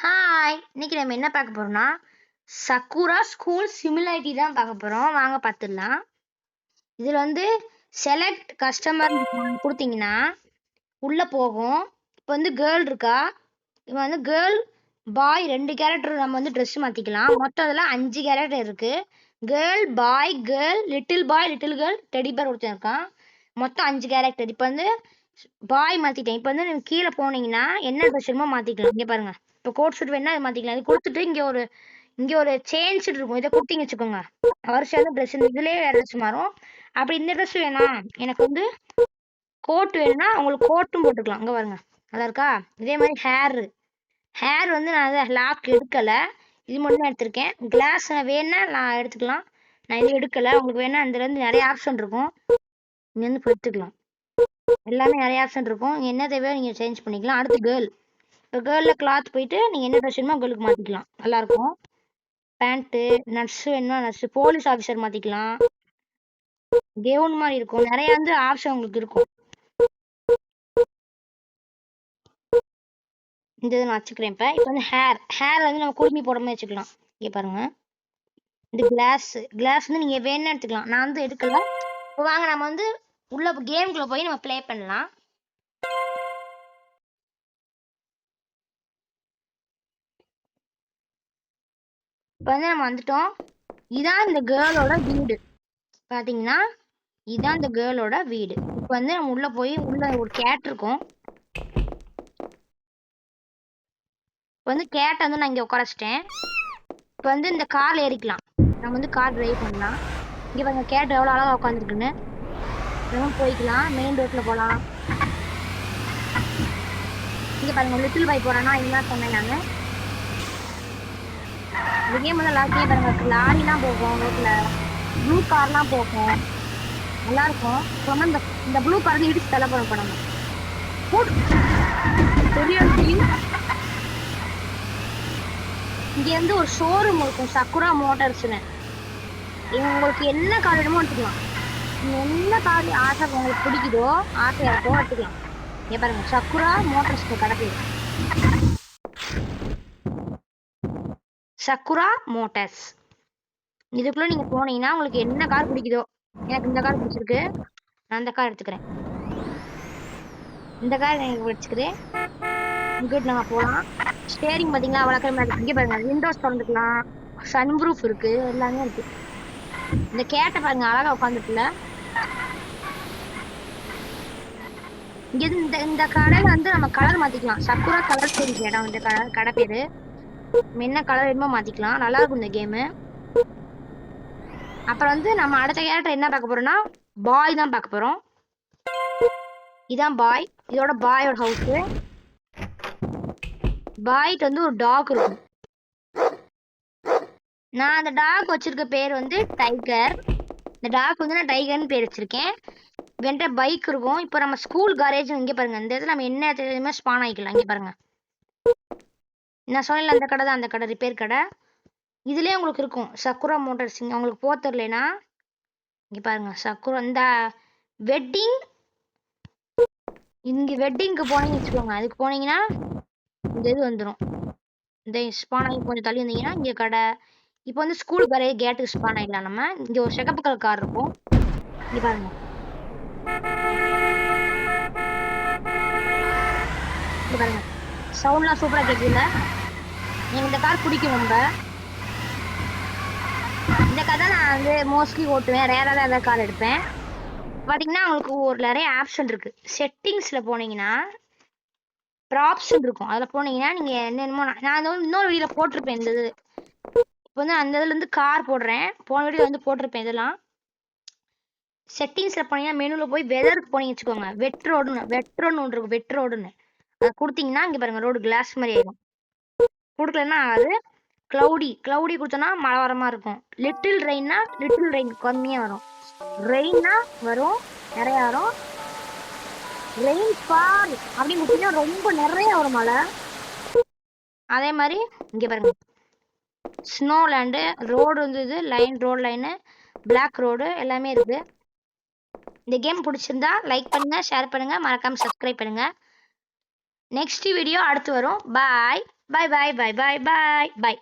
Hi, இன்னைக்கு நம்ம என்ன பார்க்க போறோம்னா சக்குரா ஸ்கூல் சிமிலாரிட்டி தான் பார்க்க போறோம். வாங்க பார்த்துடலாம். இதில் வந்து செலக்ட் கஸ்டமர் கொடுத்தீங்கன்னா உள்ள போகும். இப்போ வந்து கேர்ள் இருக்கா, இவன் வந்து கேர்ள் பாய் 2 கேரக்டர் நம்ம வந்து ட்ரெஸ் மாற்றிக்கலாம். மொத்தம் அதில் 5 கேரக்டர் இருக்கு. கேர்ள் பாய் லிட்டில் கேர்ள் டெடி பேர் ஒருத்தன் இருக்கான். மொத்தம் 5 கேரக்டர். இப்போ வந்து பாய் மாற்றிட்டேன். இப்போ வந்து நீங்கள் கீழே போனீங்கன்னா என்ன ட்ரெஸ் வேணுமோ மாற்றிக்கலாம். இங்கே பாருங்க, இப்போ கோட் ஷூட் வேணா இது மாற்றிக்கலாம். இது கொடுத்துட்டு இங்கே ஒரு சேஞ்ச் இருக்கும். இதை கொடுத்தீங்க வச்சுக்கோங்க, வருஷம் ட்ரெஸ் இதுலேயே வேறு ட்ரெஸ் மாறும். அப்படி இந்த ட்ரெஸ் வேணாம், எனக்கு வந்து கோட் வேணும்னா உங்களுக்கு கோட்டும் போட்டுக்கலாம். அங்கே பாருங்க, நல்லா இருக்கா? இதே மாதிரி ஹேர் வந்து நான் அதை லாக் எடுக்கலை, இது மட்டும் தான் எடுத்திருக்கேன். கிளாஸ் வேணா நான் எடுத்துக்கலாம், நான் இது எடுக்கலை. உங்களுக்கு வேணா இதுலேருந்து நிறைய ஆப்ஷன் இருக்கும், இங்கேருந்து எடுத்துக்கலாம். எல்லாமே நிறைய ஆப்ஷன் இருக்கும், என்ன தேவையோ நீங்கள் சேஞ்ச் பண்ணிக்கலாம். அடுத்து கேர்ள். இப்போ கேர்ளில் கிளாத் போயிட்டு நீங்கள் என்ன ட்ரெஸ் வேணுமோ கேர்ளுக்கு மாற்றிக்கலாம். நல்லாயிருக்கும். பேண்ட்டு, நர்ஸு வேணுமா நர்ஸு, போலீஸ் ஆஃபீஸர் மாற்றிக்கலாம். கெவுன் மாதிரி இருக்கும். நிறைய வந்து ஆப்ஷன் உங்களுக்கு இருக்கும். இந்த இதை நான் வச்சுக்கிறேன். இப்போ வந்து ஹேர் வந்து நம்ம குடுமி போடாம வச்சுக்கலாம். இங்கே பாருங்க, இந்த கிளாஸ் வந்து நீங்கள் வேணும்னு எடுத்துக்கலாம். நான் வந்து எடுக்கல. இப்போ வாங்க நம்ம வந்து உள்ள கேம்குள்ளே போய் நம்ம ப்ளே பண்ணலாம். இப்போ வந்து நம்ம வந்துட்டோம். இதான் இந்த கேர்ளோட வீடு. பார்த்தீங்கன்னா இதான் இந்த கேர்ளோட வீடு. இப்போ வந்து நம்ம உள்ள போய் உள்ள ஒரு கேட் இருக்கும். இப்போ வந்து கேட்டை வந்து நான் இங்கே உட்காரச்சிட்டேன். இப்போ வந்து இந்த கார்ல ஏறிக்கலாம். நம்ம வந்து கார் டிரைவ் பண்ணலாம். இங்கே பாருங்க கேட் எவ்வளோ அழகாக உட்காந்துருக்குன்னு. போய்க்கலாம், மெயின் ரோட்டில் போகலாம். இங்கே பாருங்க லிட்டில் பாய் போகிறேன்னா என்ன சொன்னேன் நான். இந்த கேம் வந்து எல்லாத்தையும் பாருங்க, லாரிலாம் போகும் ரோட்டில், ப்ளூ கார்லாம் போகும், நல்லாயிருக்கும். இப்போ வந்து இந்த ப்ளூ கார் வந்து இடிச்சு தலை பண்ண நம்ம பெரிய இங்கேருந்து ஒரு ஷோரூம் இருக்கும், சக்குரா மோட்டார்ஸ்னு. உங்களுக்கு என்ன கார் வேணுமோ எடுத்துக்கலாம். நீங்கள் என்ன கார் ஆசை உங்களுக்கு பிடிக்குதோ, ஆசையாக இருக்கோ எடுத்துக்கலாம். இங்கே பாருங்க, சக்குரா மோட்டார்ஸ் கடை பேர் சக்குரா மோட்டார்ஸ். இதுக்குள்ளே நீங்கள் போனீங்கன்னா உங்களுக்கு என்ன கார் பிடிக்குதோ, எனக்கு இந்த கார் பிடிச்சிருக்கு, நான் இந்த கார் எடுத்துக்கிறேன். இந்த கார் எனக்கு பிடிச்சிக்கிறேன். இங்கிட்டு நம்ம போகலாம். ஸ்டேரிங் பார்த்தீங்களா வளர்க்குற மாதிரி. இங்கே பாருங்க, விண்டோஸ் திறந்துக்கலாம், சன்ப்ரூஃப் இருக்கு, எல்லாமே இருக்கு. இந்த கேட்டை பாருங்க அழகா உட்காந்துட்டுல. இங்கே இந்த கடையில் வந்து நம்ம கலர் மாற்றிக்கலாம். சக்குரா கலர் சரி இடம் இந்த கடை பேர். என்ன கலர் வேணுமோ மாற்றிக்கலாம். நல்லா இருக்கும் இந்த கேமு. அப்புறம் வந்து நம்ம அடுத்த கேரக்டர் என்ன பார்க்க போறோம்னா பாய் தான் பார்க்க போகிறோம். இதான் பாய், இதோட பாயோட ஹவுஸு. பாய்ட்டு வந்து ஒரு டாக் இருக்கும். நான் அந்த டாக் வச்சிருக்க பேர் வந்து டைகர். இந்த டாக் வந்து நான் டைகர்னு பேர் வச்சிருக்கேன். வெண்ட பைக் இருக்கும். இப்போ நம்ம ஸ்கூல் காரேஜ் இங்கே பாருங்க, இந்த இடத்துல நம்ம என்ன தெரியுமா ஸ்பான் ஆகிக்கலாம். இங்கே பாருங்க, நான் சொன்னேன் அந்த கடை தான், அந்த கடை ரிப்பேர் கடை. இதுலேயே உங்களுக்கு இருக்கும் சக்குரா மோட்டார்ஸ். உங்களுக்கு போக தெரிலனா இங்கே பாருங்க, சக்குரா இந்த வெட்டிங், இங்கே வெட்டிங்க்கு போனீங்கன்னு வச்சுக்கோங்க, அதுக்கு போனீங்கன்னா இந்த இது வந்துடும். இந்த ஸ்பான் ஆகி கொஞ்சம் தள்ளி வந்தீங்கன்னா இங்கே கடை. இப்போ வந்து ஸ்கூல் காரேஜ் கேட்டுக்கு ஸ்பான் ஆகிக்கலாம். நம்ம இங்கே ஒரு சிகப்பு கலர் கார் இருக்கும். இங்கே பாருங்க, இங்கே பாருங்க சவுண்ட்லாம் சூப்பராக கேட்குதுல்ல. எனக்கு இந்த கார் பிடிக்கும் ரொம்ப. இந்த கார் தான் நான் வந்து மோஸ்ட்லி ஓட்டுவேன், ரேராக தான் ஏதாவது கார் எடுப்பேன். பார்த்தீங்கன்னா உங்களுக்கு ஒரு நிறைய ஆப்ஷன் இருக்குது. செட்டிங்ஸில் போனீங்கன்னா ப்ராப்ஷன் இருக்கும், அதில் போனீங்கன்னா நீங்கள் என்னென்னமோ நான் வந்து இன்னொரு வீடியோவில் போட்டிருப்பேன் இந்த இது. இப்போ வந்து அந்த இதுலேருந்து கார் போடுறேன், போன வீடியோ வந்து போட்டிருப்பேன் இதெல்லாம். செட்டிங்ஸில் போனீங்கன்னா மெனுவில் போய் வெதருக்கு போனீங்க வச்சுக்கோங்க, வெட் ரோடுன்னு ஒன்று இருக்கும், வெட் ரோடுன்னு அதை கொடுத்தீங்கன்னா இங்கே பாருங்கள் ரோடு கிளாஸ் மாதிரி ஆயிடும். கொடுக்கலன்னா அது க்ளவுடி கொடுத்தோன்னா மழை வர மாதிரி இருக்கும். லிட்டில் ரெயின் கம்மியாக வரும். ரெயின்னா வரும், நிறையா வரும். ரெயின் ஃபால் அப்படின்னு கொடுத்தீங்கன்னா ரொம்ப நிறைய வரும் மழை. அதே மாதிரி இங்கே பாருங்க, ஸ்னோ லேண்டு ரோடு இருந்தது, ரோடு லைனு, பிளாக் ரோடு எல்லாமே இருக்குது. இந்த கேம் பிடிச்சிருந்தா லைக் பண்ணுங்கள், ஷேர் பண்ணுங்கள், மறக்காமல் சப்ஸ்கிரைப் பண்ணுங்கள். நெக்ஸ்ட் வீடியோ அடுத்து வரும். பாய். பாய் பாய் பாய் பாய் பாய் பாய்.